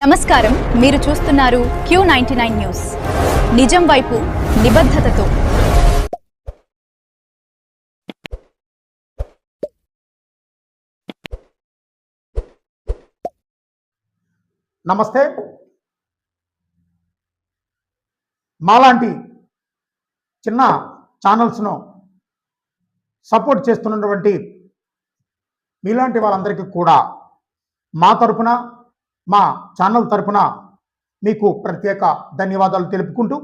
నమస్కారం, మీరు చూస్తున్నారు Q99 న్యూస్. నిజం వైపు నిబద్ధతతో. నమస్తే. మాలాంటి చిన్న ఛానల్స్ను సపోర్ట్ చేస్తున్నటువంటి మీలాంటి వాళ్ళందరికీ కూడా మా తరపున, మా ఛానల్ తరపున మీకు ప్రత్యేక ధన్యవాదాలు తెలుపుకుంటూ,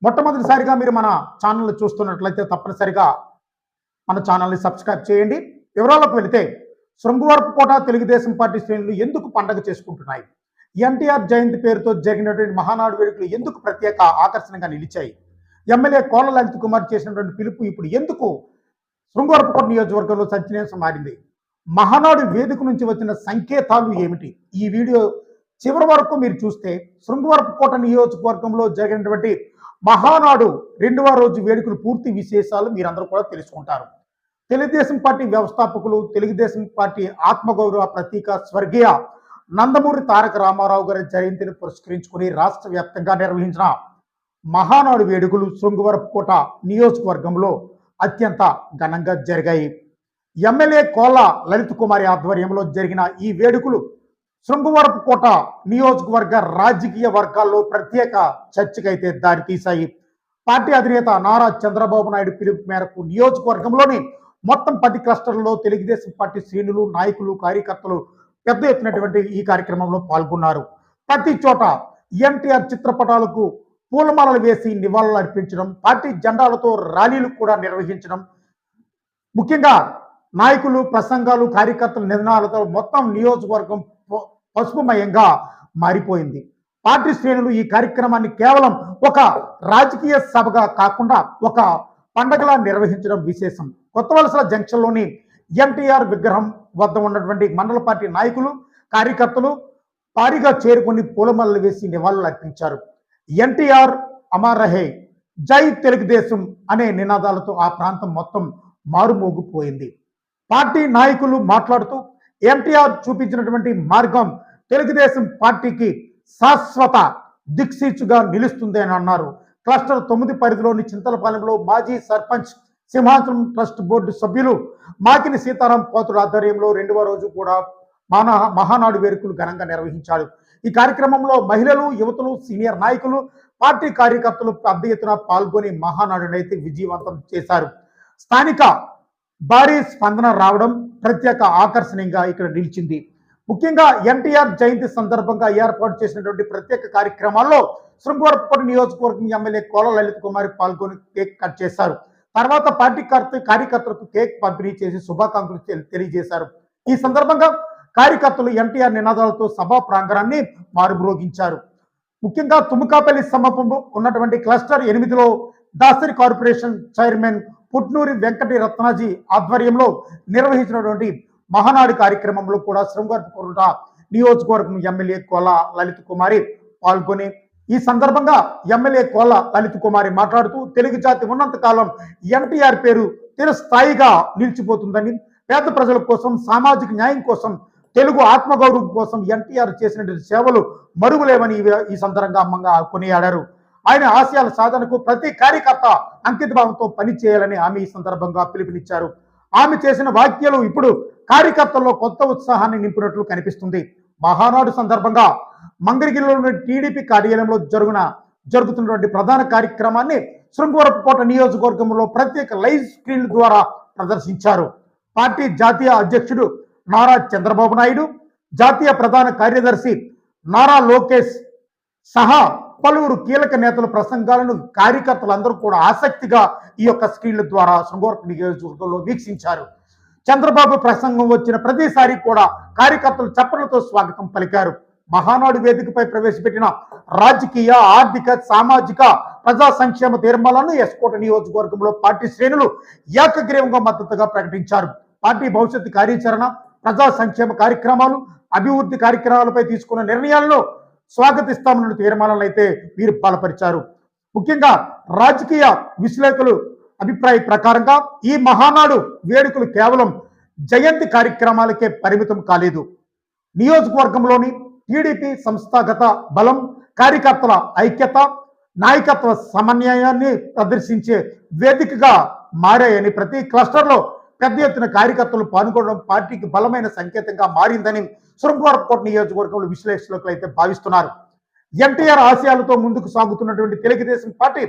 మొట్టమొదటిసారిగా మీరు మన ఛానల్ చూస్తున్నట్లయితే తప్పనిసరిగా మన ఛానల్ని సబ్స్క్రైబ్ చేయండి. వివరాలకు వెళితే, శృంగవరపుకోట తెలుగుదేశం పార్టీ శ్రేణులు ఎందుకు పండగ చేసుకుంటున్నాయి? ఎన్టీఆర్ జయంతి పేరుతో జరిగినటువంటి మహానాడు వేడుకలు ఎందుకు ప్రత్యేక ఆకర్షణగా నిలిచాయి? ఎమ్మెల్యే కోల లలిత్ కుమార్ చేసినటువంటి పిలుపు ఇప్పుడు ఎందుకు శృంగవరపుకోట నియోజకవర్గంలో చర్చనీయాంశం మారింది? మహానాడు వేదిక నుంచి వచ్చిన సంకేతాలు ఏమిటి? ఈ వీడియో చివరి వరకు మీరు చూస్తే శృంగవరపుకోట నియోజకవర్గంలో జరిగినటువంటి మహానాడు 2వ రోజు వేడుకలు పూర్తి విశేషాలు మీరందరూ కూడా తెలుసుకుంటారు. తెలుగుదేశం పార్టీ వ్యవస్థాపకులు, తెలుగుదేశం పార్టీ ఆత్మగౌరవ ప్రతీక స్వర్గీయ నందమూరి తారక రామారావు గారి జయంతిని పురస్కరించుకుని రాష్ట్ర వ్యాప్తంగా నిర్వహించిన మహానాడు వేడుకలు శృంగవరపుకోట నియోజకవర్గంలో అత్యంత ఘనంగా జరిగాయి. ఎమ్మెల్యే కోల లలిత్ కుమారి ఆధ్వర్యంలో జరిగిన ఈ వేడుకలు శృంగవరపుకోట నియోజకవర్గ రాజకీయ వర్గాల్లో ప్రత్యేక చర్చకైతే దారితీశాయి. పార్టీ అధినేత నారా చంద్రబాబు నాయుడు పిలుపు మేరకు నియోజకవర్గంలోని మొత్తం 10 క్లస్టర్లలో తెలుగుదేశం పార్టీ శ్రేణులు, నాయకులు, కార్యకర్తలు పెద్ద ఎత్తునటువంటి ఈ కార్యక్రమంలో పాల్గొన్నారు. ప్రతి చోట ఎన్టీఆర్ చిత్రపటాలకు పూలమాలలు వేసి నివాళులు అర్పించడం, పార్టీ జెండాలతో ర్యాలీలు కూడా నిర్వహించడం, ముఖ్యంగా నాయకులు ప్రసంగాలు, కార్యకర్తల నిర్ణయాలతో మొత్తం నియోజకవర్గం పసుపుమయంగా మారిపోయింది. పార్టీ శ్రేణులు ఈ కార్యక్రమాన్ని కేవలం ఒక రాజకీయ సభగా కాకుండా ఒక పండగలా నిర్వహించడం విశేషం. కొత్తవలస జంక్షన్లోని ఎన్టీఆర్ విగ్రహం వద్ద ఉన్నటువంటి మండల పార్టీ నాయకులు, కార్యకర్తలు భారీగా చేరుకుని పూలమాలలు వేసి నివాళులు అర్పించారు. ఎన్టీఆర్ అమర్ రహే, జై తెలుగుదేశం అనే నినాదాలతో ఆ ప్రాంతం మొత్తం మారుమోగిపోయింది. పార్టీ నాయకులు మాట్లాడుతూ ఎన్టీఆర్ చూపించినటువంటి మార్గం తెలుగుదేశం పార్టీకి శాశ్వత దిక్సూచిగా నిలుస్తుంది అని అన్నారు. క్లస్టర్ 9 పరిధిలోని చింతలపాలెంలో మాజీ సర్పంచ్, సింహాచలం ట్రస్ట్ బోర్డు సభ్యులు మాకిని సీతారాం పోతుడు ఆధ్వర్యంలో 2వ రోజు కూడా మహానాడు వేడుకలు ఘనంగా నిర్వహించారు. ఈ కార్యక్రమంలో మహిళలు, యువతులు, సీనియర్ నాయకులు, పార్టీ కార్యకర్తలు పెద్ద ఎత్తున పాల్గొని మహానాడునైతే విజయవంతం చేశారు. స్థానిక భారీ స్పందన రావడం ప్రత్యేక ఆకర్షణీయంగా ఇక్కడ నిలిచింది. ముఖ్యంగా ఎన్టీఆర్ జయంతి సందర్భంగా ఏర్పాటు చేసినటువంటి ప్రత్యేక కార్యక్రమాల్లో శృంగవరపుకోట నియోజకవర్గం ఎమ్మెల్యే కోల లలిత్ కుమారి పాల్గొని కేక్ కట్ చేశారు. తర్వాత పార్టీ కార్యకర్తలకు కేక్ పంపిణీ చేసి శుభాకాంక్షలు తెలియజేశారు. ఈ సందర్భంగా కార్యకర్తలు ఎన్టీఆర్ నినాదాలతో సభా ప్రాంగణాన్ని మారుమ్రోగించారు. ముఖ్యంగా తుమ్మకాపల్లి సమీపంలో ఉన్నటువంటి క్లస్టర్ 8లో దాసరి కార్పొరేషన్ చైర్మన్ పుట్నూరి వెంకటి రత్నాజీ ఆధ్వర్యంలో నిర్వహించినటువంటి మహానాడు కార్యక్రమంలో కూడా శృంగవరపుకోట నియోజకవర్గం ఎమ్మెల్యే కోల లలిత్ కుమారి పాల్గొని ఈ సందర్భంగా ఎమ్మెల్యే కోల లలిత్ కుమారి మాట్లాడుతూ, తెలుగు జాతి ఉన్నంత కాలం ఎన్టీఆర్ పేరు చిరస్థాయిగా నిలిచిపోతుందని, పేద ప్రజల కోసం, సామాజిక న్యాయం కోసం, తెలుగు ఆత్మగౌరవం కోసం ఎన్టీఆర్ చేసినటువంటి సేవలు మరుగులేవని ఈ సందర్భంగా కొనియాడారు. ఆయన ఆశయాల సాధనకు ప్రతి కార్యకర్త అంకిత భావంతో పనిచేయాలని ఆమె ఈ సందర్భంగా పిలుపునిచ్చారు. ఆమె చేసిన వ్యాఖ్యలు ఇప్పుడు కార్యకర్తల్లో కొత్త ఉత్సాహాన్ని నింపినట్లు కనిపిస్తుంది. మహానాడు సందర్భంగా మంగళగిరిలోని టీడీపీ కార్యాలయంలో జరుగుతున్నటువంటి ప్రధాన కార్యక్రమాన్ని శృంగవరపుకోట నియోజకవర్గంలో ప్రత్యేక లైవ్ స్క్రీన్ల ద్వారా ప్రదర్శించారు. పార్టీ జాతీయ అధ్యక్షుడు నారా చంద్రబాబు నాయుడు, జాతీయ ప్రధాన కార్యదర్శి నారా లోకేష్ సహా పలువురు కీలక నేతల ప్రసంగాలను కార్యకర్తలందరూ కూడా ఆసక్తిగా ఈ యొక్క స్క్రీన్ల ద్వారా శృంగవరపుకోట నియోజకవర్గంలో వీక్షించారు. చంద్రబాబు ప్రసంగం వచ్చిన ప్రతిసారి కూడా కార్యకర్తలు చప్పట్లతో స్వాగతం పలికారు. మహానాడు వేదికపై ప్రవేశపెట్టిన రాజకీయ, ఆర్థిక, సామాజిక, ప్రజా సంక్షేమ తీర్మానాలను ఎస్కోట నియోజకవర్గంలో పార్టీ శ్రేణులు ఏకగ్రీవంగా మద్దతుగా ప్రకటించారు. పార్టీ భవిష్యత్తు కార్యాచరణ, ప్రజా సంక్షేమ కార్యక్రమాలు, అభివృద్ధి కార్యక్రమాలపై తీసుకున్న నిర్ణయాలను స్వాగతిస్తామన్న తీర్మానాలను అయితే వీరు బలపరిచారు. ముఖ్యంగా రాజకీయ విశ్లేషకులు అభిప్రాయ ప్రకారంగా ఈ మహానాడు వేడుకలు కేవలం జయంతి కార్యక్రమాలకే పరిమితం కాలేదు. నియోజకవర్గంలోని టీడీపీ సంస్థాగత బలం, కార్యకర్తల ఐక్యత, నాయకత్వ సమన్వయాన్ని ప్రదర్శించే వేదికగా మారాయని, ప్రతి క్లస్టర్లో పెద్ద ఎత్తున కార్యకర్తలు పాల్గొనడం పార్టీకి బలమైన సంకేతంగా మారిందని శృంగవరపుకోట నియోజకవర్గంలో విశ్లేషకులు అయితే భావిస్తున్నారు. ఎన్టీఆర్ ఆశయాలతో ముందుకు సాగుతున్నటువంటి తెలుగుదేశం పార్టీ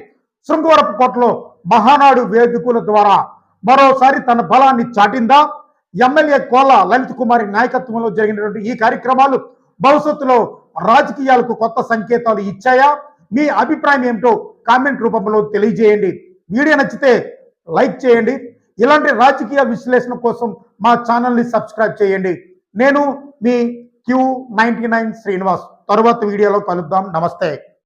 శృంగవరపుకోటలో మహానాడు వేదికల ద్వారా మరోసారి తన బలాన్ని చాటిందా? ఎమ్మెల్యే కోళ్ళ లలిత్ కుమారి నాయకత్వంలో జరిగినటువంటి ఈ కార్యక్రమాలు భవిష్యత్తులో రాజకీయాలకు కొత్త సంకేతాలు ఇచ్చాయా? మీ అభిప్రాయం ఏమిటో కామెంట్ రూపంలో తెలియజేయండి. వీడియో నచ్చితే లైక్ చేయండి. ఇలాంటి రాజకీయ విశ్లేషణ కోసం మా ఛానల్ని సబ్స్క్రైబ్ చేయండి. నేను మీ Q99 శ్రీనివాస్. తరువాత వీడియోలో కలుద్దాం. నమస్తే.